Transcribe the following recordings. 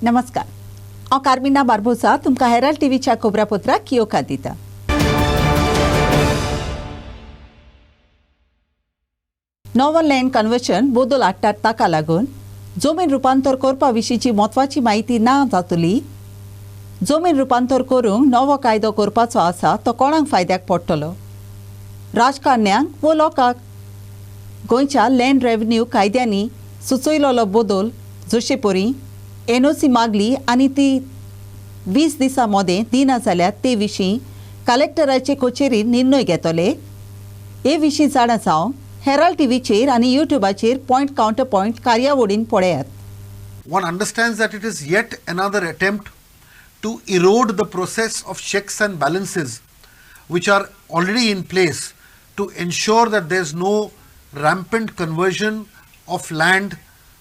नमस्कार हांव कार्मिना बार्बोसा तुमकां हेराल्ड टीव्हीच्या खोबऱ्या पत्राक येवकार दिता. नवो लँड कन्वर्शन बदल हाडटात ताका लागून जमीन रुपांतर करपा विशींची म्हत्वाची म्हायती ना जातली. जमीन रुपांतर करूंक नवो कायदो करपाचो आसा तो कोणाक फायद्याक पडटलो? राजकारण्यांक व लोकांक? गोंयच्या लँड रेव्हेन्यू कायद्यांनी सुचयलोलो बदल जशे परी एनओसी मागली आनी ती 20 दिसां मदें दिना जाल्यार ते विशीं कलेक्टराचे कचेरीत निर्णय घेतले. हे विशीं जाणा जावंक हेराल्ड टीव्हीचेर आनी युट्यूबाचेर पॉयंट काउंटर पॉयंट कार्यावळीन पळयात. One understands that it is yet another attempt to erode the process of checks and balances which are already in place to ensure that there is no rampant conversion of land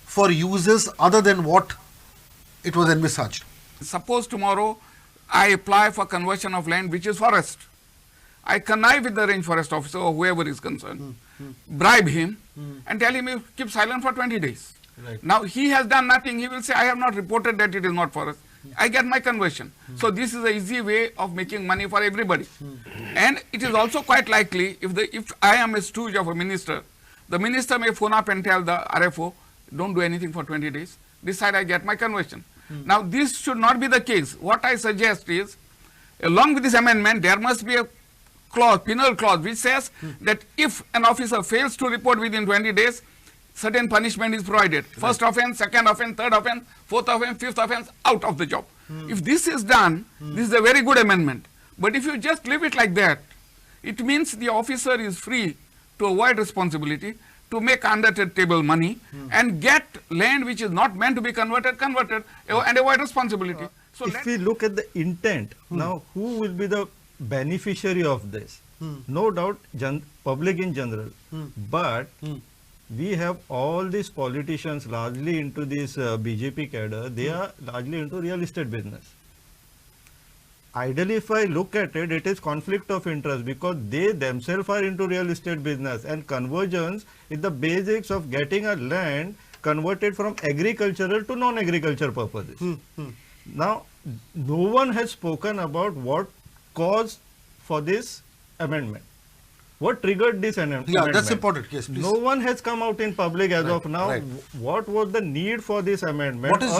for uses other than what it was envisaged. Suppose tomorrow I apply for conversion of land which is forest. I connive with the range forest officer or whoever is concerned, bribe him and tell him you keep silent for 20 days. Right. Now he has done nothing. He will say I have not reported that it is not forest. I get my conversion. So this is an easy way of making money for everybody. And it is also quite likely if I am a stooge of a minister, the minister may phone up and tell the RFO, don't do anything for 20 days. Decide I get my conversion. Now this should not be the case. What I suggest is, along with this amendment, there must be a clause, penal clause, which says that if an officer fails to report within 20 days, certain punishment is provided. First offense, second offense, third offense, fourth offense, fifth offense, out of the job. If this is done, this is a very good amendment. But if you just leave it like that, it means the officer is free to avoid responsibility, to make under the table money and get land which is not meant to be converted and avoid responsibility. So if we look at the intent, now who will be the beneficiary of this? No doubt public in general, but we have all these politicians largely into this BJP cadre, they are largely into real estate business. Ideally, if I look at it, it is conflict of interest because they themselves are into real estate business, and convergence is the basics of getting a land converted from agricultural to non-agriculture purposes. Now, no one has spoken about what caused for this amendment. What triggered this amendment? Yeah, that's important. Yes, please. No one has come out in public as of now. Right. What was the need for this amendment? What is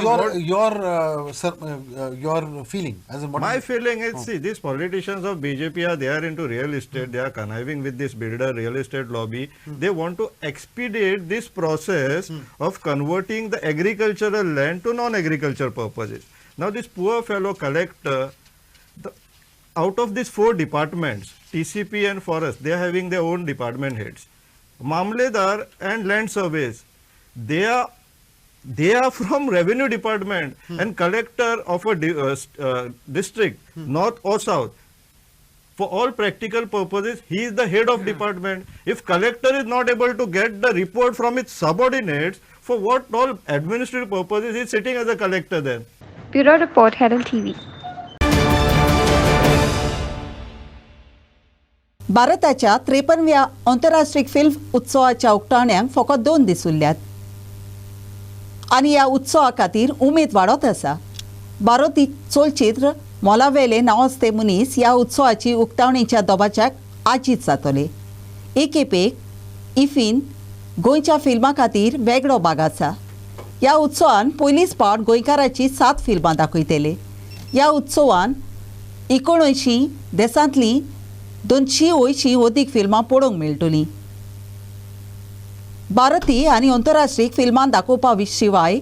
your feeling? As in what My feeling is, see, these politicians of BJP they are into real estate. They are conniving with this builder real estate lobby. They want to expedite this process of converting the agricultural land to non-agriculture purposes. Now, this poor fellow collector, out of these 4 departments, TCP and forest, they are having their own department heads. Mamledar and land surveys, they are from revenue department and collector of a district, north or south. For all practical purposes, he is the head of department. If collector is not able to get the report from its subordinates, for what all administrative purposes he is sitting as a collector then? Bureau Report, Herald TV. भारताच्या 53व्या आंतरराष्ट्रीय film उत्सवाच्या उक्तावण्यांक फकत 2 दीस उरल्यात आनी ह्या उत्सवा खातीर उमेद वाडत आसा. भारतीय चलचित्र मोलावेले नांवस्ते मनीस ह्या उत्सवाची उक्तावणेच्या दबाच्याक आजीत जातले. एकेपेक इफीन गोंयच्या फिल्मां खातीर वेगळो भाग आसा. ह्या उत्सवान पयलींच फावट गोंयकाराची 7 फिल्मां दाखयतले. ह्या उत्सवान 79 देशांतलीं 280 अदीक फिल्मां पळोवंक मेळटलीं. भारतीय आनी आंतरराष्ट्रीय फिल्मां दाखोवपा शिवाय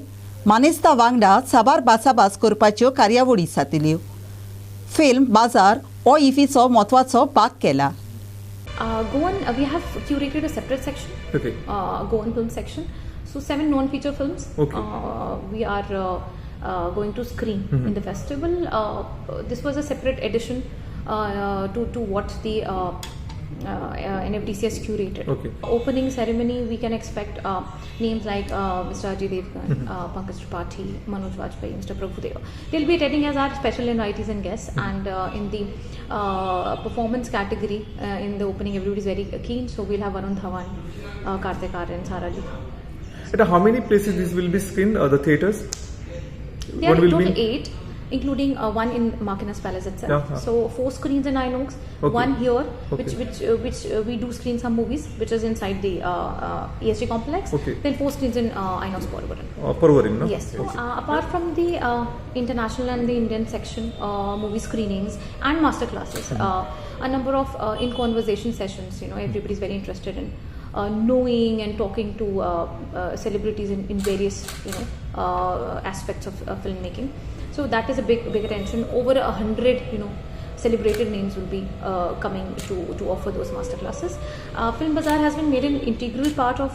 मानेस्तां वांगडा साबार भासाभास करपाच्यो कार्यावळी जातल्यो. फिल्म बाजार हो इफीचो म्हत्वाचो भाग केला. Goan, we have curated a separate section, Goan film section. So 7 non-feature films we are going to screen in the festival. This was a separate addition to what the NFDC has curated. Opening ceremony, we can expect names like Mr. Ajay Devgan, Pankaj Tripathi, Manoj Vajpayee, Mr. Prabhudeva. They'll be attending as our special invitees and guests. And in the performance category, in the opening, everybody is very keen. So we'll have Varun Dhawan, Kartik Aaryan, Sara Ali Khan. At how many places this will be screened, the theatres? There are in total 8, including one in Markinas Palace itself. Yeah. So 4 screens in Inox, Okay. one here, Okay. which we do screen some movies, which is inside the ESG complex. Okay. Then 4 screens in Inox Porvorim. Porvorim, no? Yes. So, apart from the international and the Indian section movie screenings and master classes, a number of in conversation sessions. Everybody's very interested in knowing and talking to celebrities in various aspects of filmmaking. So that is a big attention. Over 100 celebrated names will be coming to offer those master classes. Film Bazaar has been made an integral part of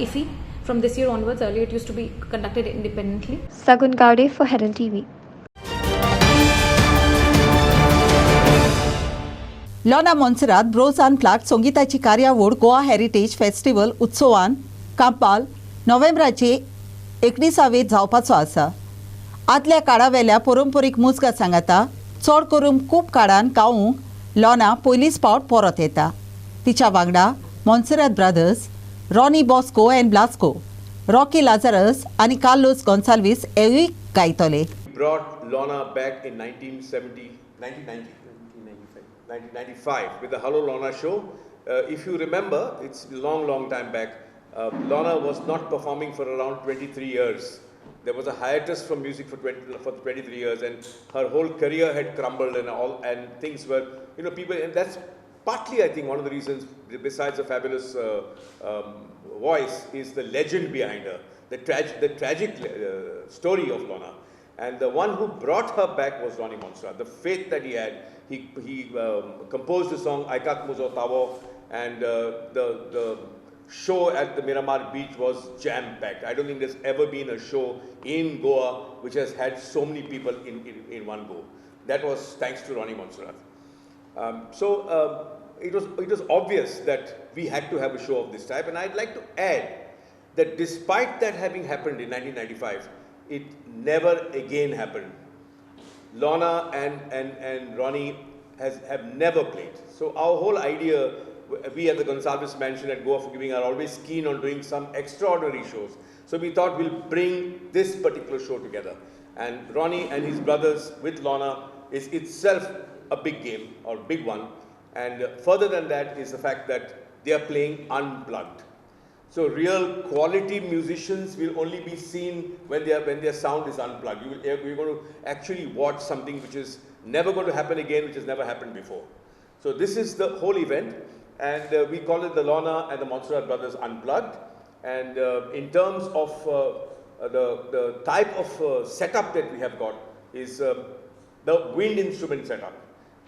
IFI from this year onwards. Earlier it used to be conducted independently. Sagun Gaude for Herald TV. Lorna Monserrate bros unplugged संगीताची कार्यावळ Goa heritage festival उत्सवान कांपाल नोव्हेंबराचे 19 जावपाचो आसा. आदल्या काळावेल्या परंपरीक मुजगा सांगाता चड करून खूब काळान गावूंक लॉना पयलींच फावट परत येता. तिच्या वांगडा मोन्सेरात ब्रदर्स, रॉनी बॉस्को एंड ब्लास्को, रॉकी लाझारस आनी कार्लोस गोन्साल्वीस हेवूय गायतले. Brought Lorna back in 1995 with the Hello Lorna show. If you remember, it's a long time back. Lorna was not performing for around 23 years. There was a hiatus from music for 23 years, and her whole career had crumbled, and things were, people, and that's partly, I think, one of the reasons, besides the fabulous voice, is the legend behind her, the tragic story of Lorna. And the one who brought her back was Ronnie Montserrat. The faith that he had, he composed the song Aikat Muzo Tavo, and the show at the Miramar beach was jam-packed. I don't think there's ever been a show in Goa which has had so many people in one go. That was thanks to Ronnie Montserrat. It was obvious that we had to have a show of this type, and I'd like to add that despite that having happened in 1995, it never again happened. Lorna and Ronnie have never played. So our whole idea, we at the Gonsalves Mansion at Goa Forgiving are always keen on doing some extraordinary shows. So we thought we'll bring this particular show together. And Ronnie and his brothers with Lorna is itself a big game, or big one. And further than that is the fact that they are playing unplugged. So real quality musicians will only be seen when their sound is unplugged. You're going to actually watch something which is never going to happen again, which has never happened before. So this is the whole event, and we call it the Lorna and the Montserrat Brothers Unplugged. And in terms of the type of setup that we have got is the wind instrument setup,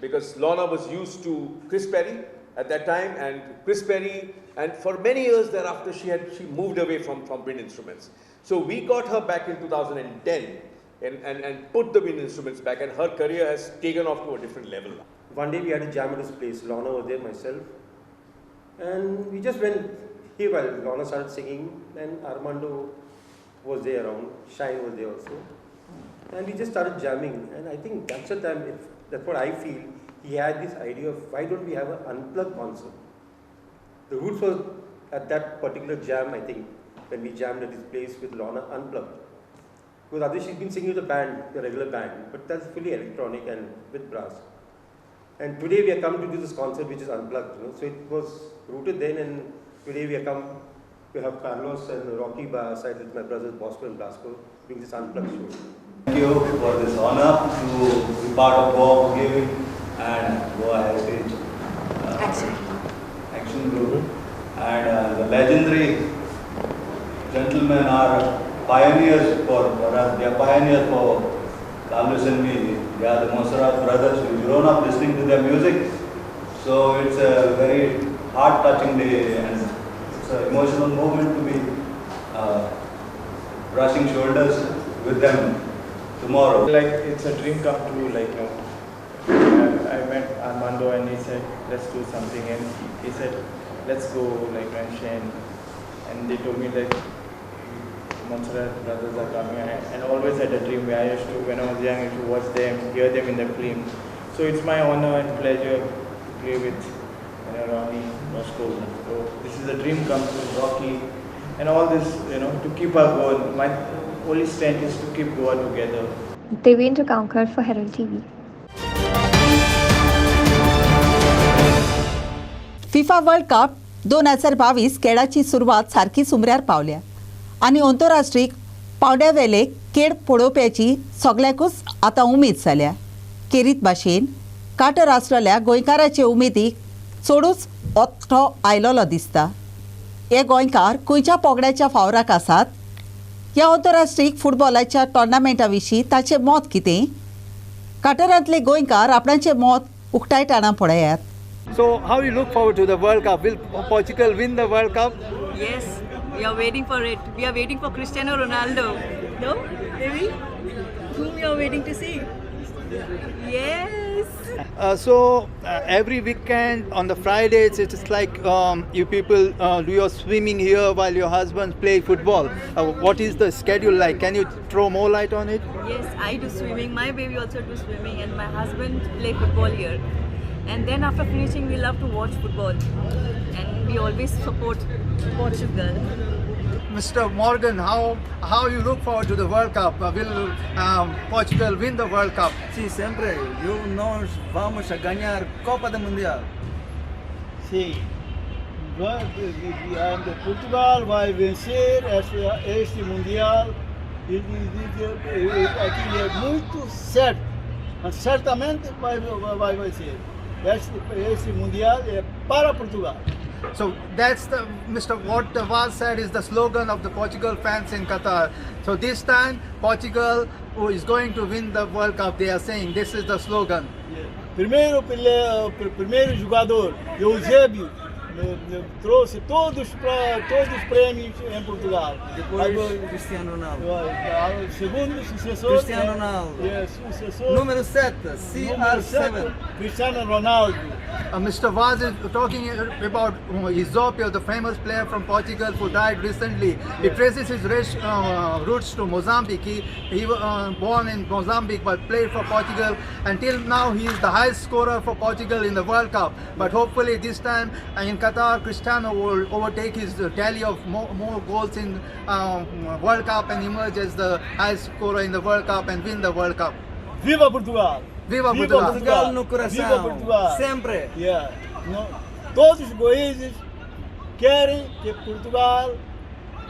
because Lorna was used to Chris Perry at that time, and Chris Perry, and for many years thereafter she moved away from wind instruments. So we got her back in 2010 and put the wind instruments back, and her career has taken off to a different level. One day we had a jam at his place. Lorna was there, myself, and we just went here while Lorna started singing, and Armando was there around, Shine was there also, and we just started jamming. And I think that's the time, that's what I feel, he had this idea of why don't we have an unplugged concert. The roots was at that particular jam, I think, when we jammed at his place with Lorna unplugged. Because otherwise she's been singing with a band, a regular band, but that's fully electronic and with brass. And today we are come to do this concert which is unplugged, So it was rooted then, and today we are come to have Carlos and Rocky by our side with my brothers Bosco and Blasco doing this unplugged show. Thank you for this honor to be part of Goa Forgiving and Goa Heritage Action Group. And the legendary gentlemen are pioneers for us. They are pioneers for Carlos and me. They are the Montserrat brothers. We've grown up listening to their music. So it's a very heart-touching day, and it's an emotional moment to be brushing shoulders with them tomorrow. Like it's a dream come true. I met Armando and he said, let's do something, and he said, let's go mention, and they told me that Montserrat brothers are coming, and always had a dream where I used to, when I was young, I used to watch them, hear them in the film. So it's my honor and pleasure to play with Ronnie, Bosco. So this is a dream come true, Rocky, and all this, to keep her going. only strength is to keep Goa together. Devendra Kankar for Herald TV. FIFA world cup 2022 खेळाची सुरवात सारकी सुमऱ्यार पावल्या आनी आंतरराष्ट्रीय पावंड्यावेले खेळ पळोवप्याची सगळ्याकूच आतां उमेद जाल्या. खेरीत भाशेन काटर आसलेल्या गोंयकाराचे उमेदीक चडूच ओत्तो आयलोलो दिसता. हे गोंयकार खंयच्या पोगड्याच्या फावराक आसात? ह्या आंतरराष्ट्रीय फुटबॉलाच्या टोर्नामेंटा विशीं ताचें मत कितें? काटरांतले गोंयकार आपणाचें मत उक्तायतना पळयात. So, how you look forward to the World Cup? Will Portugal win the World Cup? Yes, we are waiting for it. We are waiting for Cristiano Ronaldo. No? Maybe? Whom you are waiting to see? Yes. Every weekend on the Fridays, it's like you people do your swimming here while your husbands play football. What is the schedule like? Can you throw more light on it? Yes, I do swimming. My baby also do swimming, and my husband play football here. And then after finishing, we love to watch football, and we always support Portugal. Mr. Morgan, how you look forward to the World Cup? Will Portugal win the World Cup? Sim, sempre. Nós vamos a ganhar Copa do Mundial. Sim. Portugal vai vencer este Mundial. Aqui é muito certo. Mas certamente vai vencer. Este Mundial é para Portugal. So that's what Vaz said is the slogan of the Portugal fans in Qatar. So this time Portugal is going to win the World Cup. They are saying this is the slogan. Primeiro jogador, Eusébio, trouxe todos os prêmios em Portugal. Depois Cristiano Ronaldo. Segundo sucessor, Cristiano Ronaldo. Sucessor, Número 7, CR7. Cristiano Ronaldo. Mr. Vaz is talking about Eusébio, the famous player from Portugal who died recently. He traces his roots to Mozambique. He was born in Mozambique but played for Portugal. Until now, he is the highest scorer for Portugal in the World Cup. But hopefully this time in Qatar, Cristiano will overtake his tally of more goals in World Cup and emerge as the highest scorer in the World Cup and win the World Cup. Viva Portugal! Viva Portugal! Portugal no coração. Viva Portugal! Sempre! Yeah. Todos os países querem que Portugal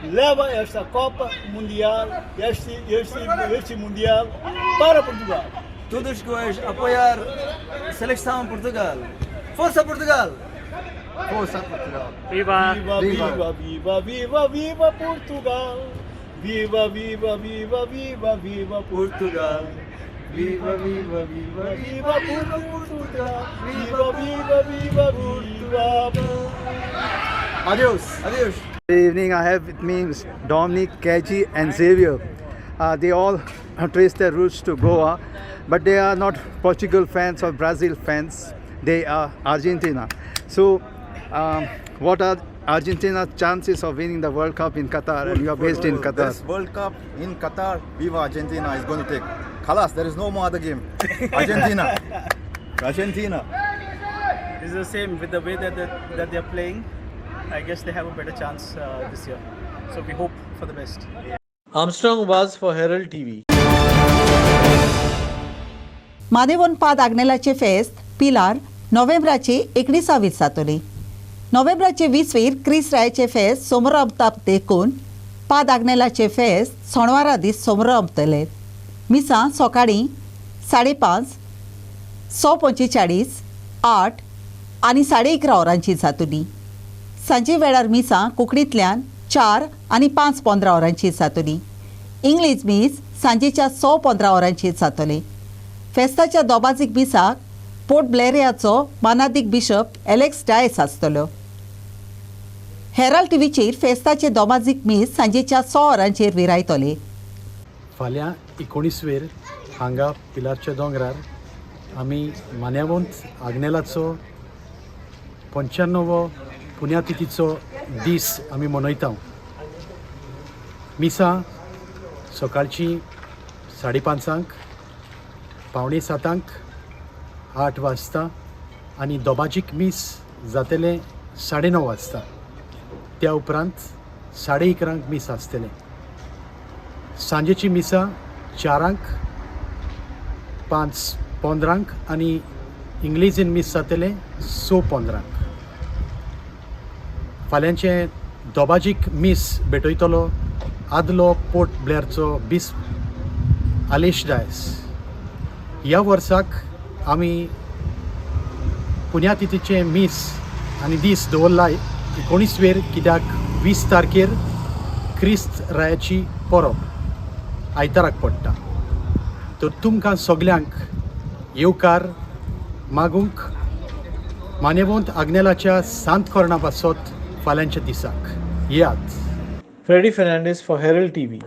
leve esta Copa Mundial, este Mundial para Portugal. Todos os goiás apoiar a seleção Portugal. Força Portugal! Força Portugal! Viva! Viva, viva, viva, viva, viva Portugal! Viva, viva, viva, viva, viva Portugal! Viva, viva, viva, viva Portugal! Viva, viva, viva, viva! Adios! Adeus! Good evening. I have with me Dominic, Keji and Xavier. They all trace their roots to Goa, but they are not Portugal fans or Brazil fans. They are Argentina. So, what are Argentina's chances of winning the World Cup in Qatar? And you are based in Qatar. This World Cup in Qatar, Viva Argentina is going to take. Khalas, there is no more other game. Argentina. Argentina. It's the same with the way that they're playing. I guess they have a better chance this year. So we hope for the best. Armstrong was for Herald TV. मादेवोन पाद आग्नेलाचे फेस्त पिलार नोव्हेंबराचे 19 जातली. नोव्हेंबराचे 20 Chris रायाचे फेस्त सोमरामता देखून पाद आग्नेलाचे फेस्त सोणवारा दीस सोमरामतले. मिसां सकाळीं 5:30, 6:45, 8 आनी 11:30 वरांची जातली. सांजे वेळार मिसां कोंकणींतल्यान 4 आनी 5:15 वरांची जातली. इंग्लीश मीस सांजेच्या 6:15 वरांची जातले. फेस्ताच्या दोबाजीक मिसाक पोर्ट ब्लेरियाचो मानादीक बिशप एलेक्स डायस आसतलो. हेराल्ड टीव्हीचेर फेस्ताचे दोबाजीक मीस सांजेच्या 6 वरांचेर विरायतले. फाल्यां 19 हांगा पिलारच्या दोंगरार आमी मानेवंत आग्नेलाचो 95वो पुण्यतिथीचो दीस आमी मनयता. मिसां सकाळची 5:30, 6:45, 8 वाजता आनी दोबाजीक मीस जातले 9:30 वाजता. त्या उपरांत 11:30 मीस आसतले. सांजेची मिसां 4:00, 5:15 आनी इंग्लिजीन मीस जातले 6:15. फाल्यांचे दोबाजीक मीस भेटयतलो आदलो पोर्ट ब्लेअरचो बीस आलेश डायस. ह्या वर्साक आमी पुण्यातिथीचे मीस आनी दीस दवरला 19 कित्याक 20 तारखेर क्रिस्त रायाची परब आयताराक पडटा. तर तुमकां सगल्यांक येवकार मागूंक मानेवंत आग्नेलाच्या सांत कोर्णा पासत फाल्यांच्या दिसाक येयात. Freddy Fernandez for Herald TV.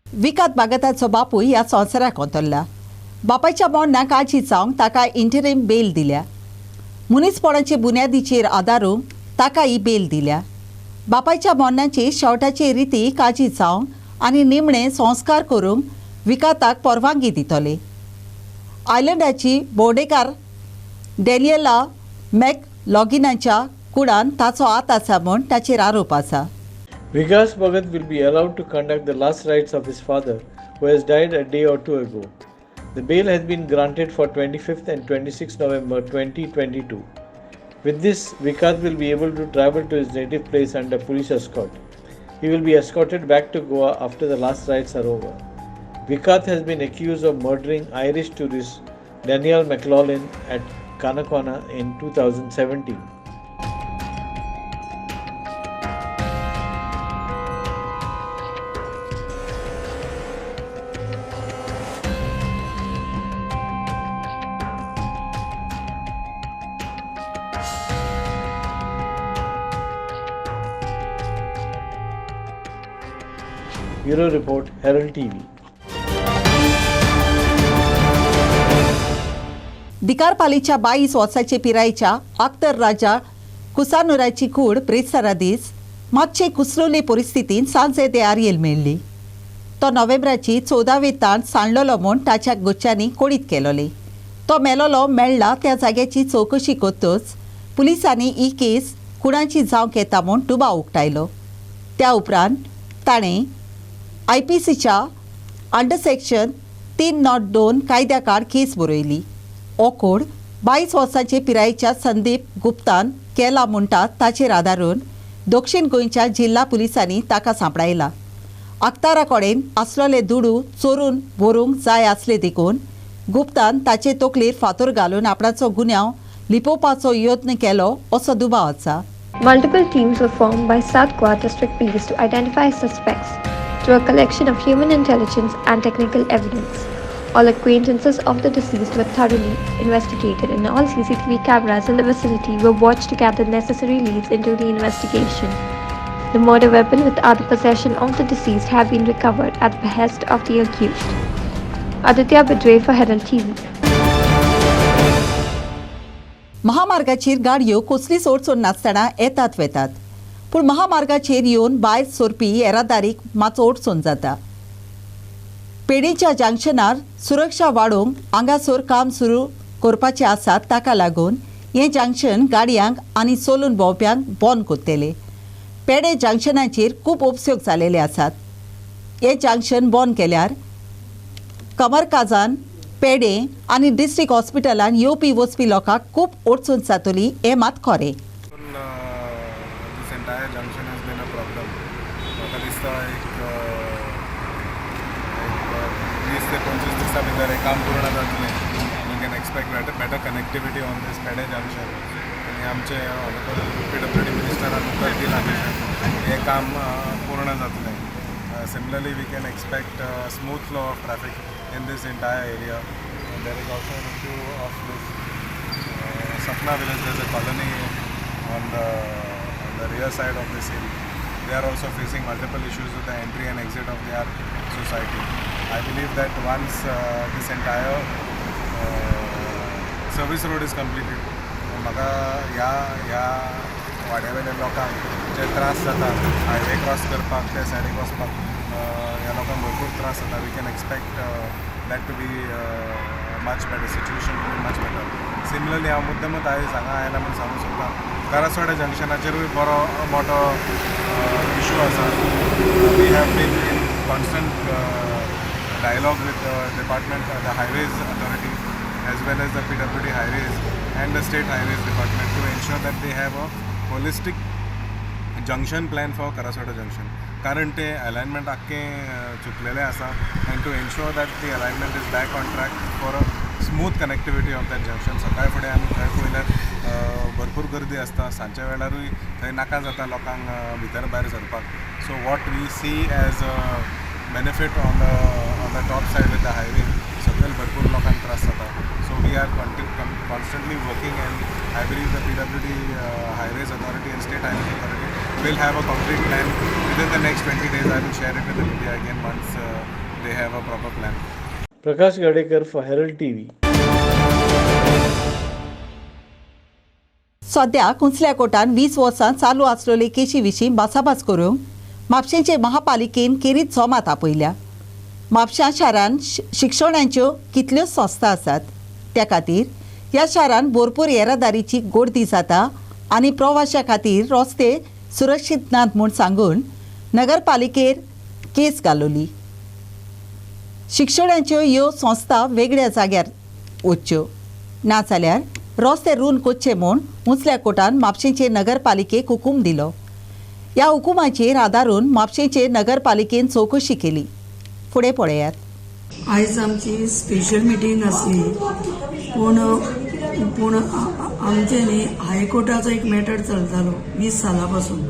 विकात बागताचो बापूय ह्या संवसाराक वतल्ला. बापायच्या मोडणाक आजी जावंक ताका इंटरिम बेल दिल्या. मनीसपणाचे बुन्यादीचेर आदारून ताका ही बेल दिल्या. बापायच्या मोडणाचे शेवटाचे रिती काजी जावंक आनी निमणे संस्कार करूंक विकाताक परवानगी दितले. आयलंडाची बोर्डेकार डेनियला मॅक लॉगिनाच्या कुडान ताचो हात आसा म्हूण ताचेर आरोप आसा. Vikas Bhagat will be allowed to conduct the last rites of his father, who has died a day or two ago. The bail has been granted for 25th and 26th November 2022. With this, Vikas will be able to travel to his native place under police escort. He will be escorted back to Goa after the last rites are over. Vikas has been accused of murdering Irish tourist Daniel McLaughlin at Konkani in 2017. Bureau Report, Herald TV. दिकारपालीच्या 22 वर्साचे पिरायेच्या अख्तर राजा कुसानुराची कूड ब्रेस्तारा दीस मातशे कुसलोले परिस्थितीन सांजे देआरएल मेळ्ळी. तो नोव्हेंबराची 14वी ताण सांडलोलो म्हूण ताच्या गोच्च्यांनी कोडीत केलोले. तो मेलोलो मेळ्ळा त्या जाग्याची चवकशी कोत्तूच पुलिसांनी ही केस कुणाची जावंक येता म्हूण दुबाव उक्तायलो. त्या उपरांत ताणें IPCच्या अंडर सेक्शन 302 कायद्याकाड केस बरयली. हो कोड 22 वर्साचे पिरायेच्या संदीप गुप्तान केला म्हणटात ताचेर आदारून दक्षिण गोंयच्या जिल्हा पुलिसांनी ताका सांपडायला. अख्तारा कडेन आसलोले दुडू चोरून व्हरूंक जाय आसले देखून गुप्तान ताचे तकलेर फातर घालून आपणाचो गुन्यांव लिपोवपाचो यत्न केलो असो दुबाव आसा. Multiple teams were formed by South Goa District Police to identify suspects through a collection of human intelligence and technical evidence. All acquaintances of the deceased were thoroughly investigated and all CCTV cameras in the vicinity were watched to gather necessary leads into the investigation. The murder weapon with other possession of the deceased have been recovered at the behest of the accused. Aditya Bidre for Herald TV. महामार्गाचेर गाडयो कसलीच अडचण नासतना येतात वेतात, पूण महामार्गाचेर येवन भायर सरपी येरादारीक मातसो अडचण जाता. पेडेच्या जंक्शनार सुरक्षा वाडोवंक हांगासर काम सुरू करपाचें आसात ताका लागून हें जंक्शन गाडयांक आनी चलून भोंवप्यांक बंद कोत्तेले. पेडे जंक्शनाचेर खूब उपयोग जालेले आसात. हें जंक्शन बंद केल्यार कमरकाजान पेडे आनी डिस्ट्रिक्ट हॉस्पिटलान येवपी वचपी लोकांक खूब अडचण जातली हें मात खरें. This entire junction has been a problem. म्हाका दिसता एक 20 ते 25 दिसा भितर हें काम पूर्ण जातलें. We can expect better connectivity on this Pedem junction. आनी आमचे PWD मिनिस्टरान उतर दिलां हें काम पूर्ण जातलें. Similarly, we can expect smooth flow of traffic in this entire area. And there is also an issue of this Sapna village. There is a colony on the rear side of this hill. They are also facing multiple issues with the entry and exit of their society. I believe that once this entire service road is completed, म्हाका ह्या वाड्यावेल्या लोकांक जे त्रास जाता highway cross करपाक ते सायडीक वचपाक ह्या लोकांक भरपूर त्रास जाता. We can expect that to be much better, situation will be much better. Similarly, हांव मुद्दमूच आयज हांगा आयला म्हूण सांगूंक सोदतां, करासवाडा जंक्शनाचेरूय बरो मोठो इशू आसा. We have been in constant dialogue with the department, the highways authority, as well as the PWD highways and the state highways department to ensure that they have a holistic junction plan for Karaswada junction. कारण ते alignment आख्खें चुकलेलें आसा, and to ensure that the alignment is back on track for a smooth connectivity of that junction. सकाळी फुडें आमी थंय पळयल्यार भरपूर गर्दी आसता, सांजच्या वेळारूय थंय नाका जाता लोकांक भितर भायर सरपाक. So what we see as a benefit on the top side with the highway, सकयल भरपूर लोकांक त्रास जाता. So we are constantly working, and I believe the PWD highways authority and state highways authority will have a concrete plan within the next 20 days. I will share it with the media again once they have a proper plan. Prakash Gadekar for Herald TV. सध्या कुंचल्या कोर्टान 20 वर्सां चालू आसलेले केशी विशीं भासाभास करूंक म्हापशेंचे महापालिकेन केरीत जोमात आपयल्या. म्हापशां शारान शिक्षणाच्यो कितल्योच संस्था आसात, त्या खातीर ह्या शारान भरपूर येरादारीची गर्दी जाता आनी प्रवाशां खातीर रस्ते सुरक्षीत नात म्हूण सांगून नगरपालिकेर केस घालोली. शिक्षणाच्यो ह्यो संस्था वेगळ्या जाग्यार वच्च्यो, नाजाल्यार रस्ते रूंद कोच्चे म्हूण उंचल्या कोर्टान म्हापशेंचे नगरपालिकेक हुकूम दिलो. ह्या हुकुमाचेर आदारून म्हापशेंचे नगरपालिकेन चवकशी केली. फुडें पळयात. आयज आमची स्पेशल मिटींग आसली, पूण आमचे न्ही हायकोर्टाचो एक मॅटर चलतालो 20 सालां पासून.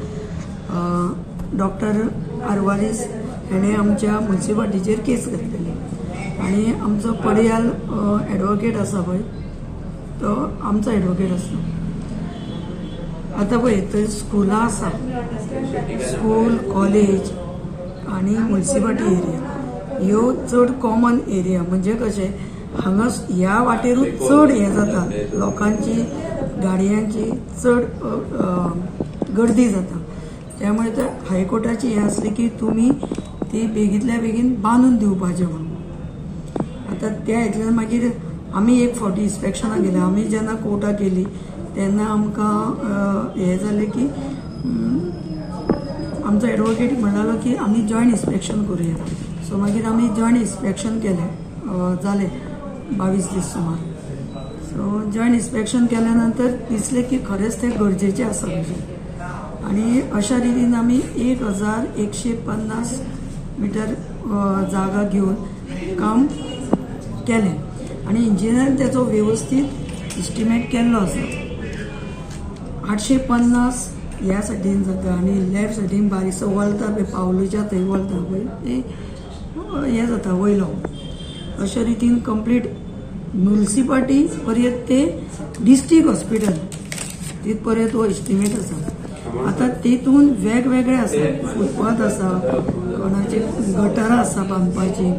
डॉक्टर आरवालीस हेणे आमच्या म्युन्सिपाल्टीचेर केस घातलेली, आनी आमचो पडियाल एडवोकेट आसा पळय, तो आमचो एडवोकेट आसा. आतां पळय थंय स्कुलां आसा, स्कूल, कॉलेज आनी म्युन्सिपाल्टी एरिया ह्यो चड कॉमन एरिया. म्हणजे कशें हांगा ह्या वाटेरूच चड हें जाता, लोकांची गाडयांची चड गर्दी जाता. त्यामुळे तर हायकोर्टाची हें आसली की तुमी ती बेगींतल्या बेगीन बांदून दिवपाचें म्हणून. आतां त्या हेतून मागीर आमी एक फावटी इन्स्पेक्शनाक गेले. आमी जेन्ना कोर्टाक गेली तेन्ना आमकां हें जालें की आमचो एडवोकेट म्हणटालो की आमी जॉयंट इन्स्पेक्शन करुया. सो मागीर आमी जॉयंट इन्स्पेक्शन केलें, जालें 22 दीस सुमार. सो जॉयंट इन्स्पेक्शन केल्या नंतर दिसलें की खरेंच तें गरजेचें आसा कशें, आनी अशा रितीन आमी 1150 मिटर जागा घेवन काम केलें, आनी इंजिनियरान तेचो वेवस्थीत इस्टिमेट केल्लो आसा. 850 ह्या सायडीन जाता, आनी लेफ्ट सायडीन बारीकसो वळता पळय, पावलोच्या थंय वळता पळय, ते हें जाता वयलो. अशा रितीन कंप्लीट म्युन्सिपाल्टी पर्यंत ते डिस्ट्रिक्ट हॉस्पिटल तिथ पर्यंत हो इस्टिमेट आसा. आतां तेतून वेगवेगळे आसा, फुटपाथ आसा, कोणाचे गटारां आसा बांदपाची,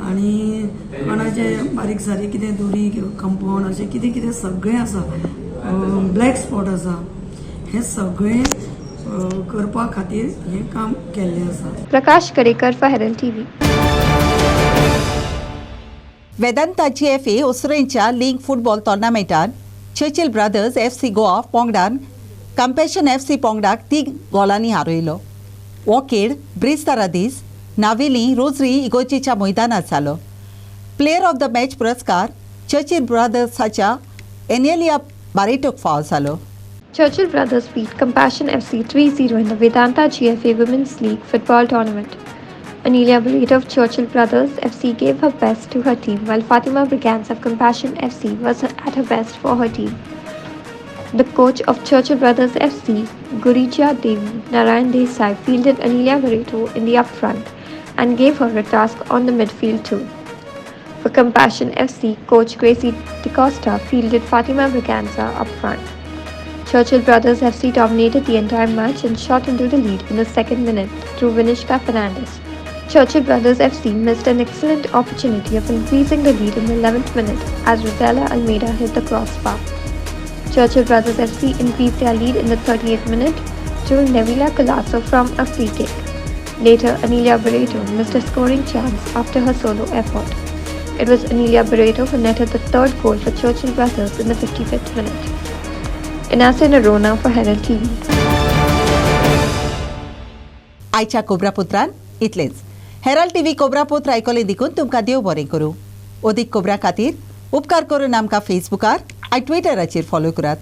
आनी कोणाचे बारीक सारीक कितें दुरी कंपाउंड अशें कितें कितें सगळें आसा. ब्लॅक स्पॉट आसा, हें सगळें करपा खातीर हें काम केल्लें आसा. Prakash Gadekar for Herald TV. Vedanta GFA उसरेंच्या लीग फुटबॉल टोर्नामेंटात चर्चिल ब्रदर्स FC गोवा पोंगडान कंपॅशन FC पोंगडाक 3 गोलांनी हारयलो. हो खेळ ब्रिस्तारा दीस नावेली रोजरी इगोर्जेच्या मैदानात जालो. प्लेयर ऑफ द मॅच पुरस्कार चर्चिल ब्रदर्साच्या एनेलिया बारेटोक फावो जालो. Churchill Brothers beat Compassion FC 3-0 in the Vedanta GFA Women's League football tournament. Anelia Barreto of Churchill Brothers FC gave her best to her team, while Fatima Brigands of Compassion FC was at her best for her team. The coach of Churchill Brothers FC, Gurija Devi Narayan Desai, fielded Anelia Barreto in the up front and gave her a task on the midfield too. For Compassion FC, coach Gracie DeCosta fielded Fatima Briganza up front. Churchill Brothers FC dominated the entire match and shot into the lead in the second minute through Vinishka Fernandez. Churchill Brothers FC missed an excellent opportunity of increasing the lead in the 11th minute as Rosella Almeida hit the crossbar. Churchill Brothers FC increased their lead in the 38th minute through Nevila Colasso from a free kick. Later, Anelia Barreto missed a scoring chance after her solo effort. It was Amelia Barreto who netted the third goal for Churchill Brothers in the 55th minute. Inasa Narona for Herald TV. आयच्या कोब्रापुत्रान इतलेच. Herald TV कोब्रापुत्र आयकोले देखून तुमकां देव बरें करूं. अदीक cobra खातीर उपकार करून आमकां फेसबुकार आनी ट्विटराचेर फॉलो करात.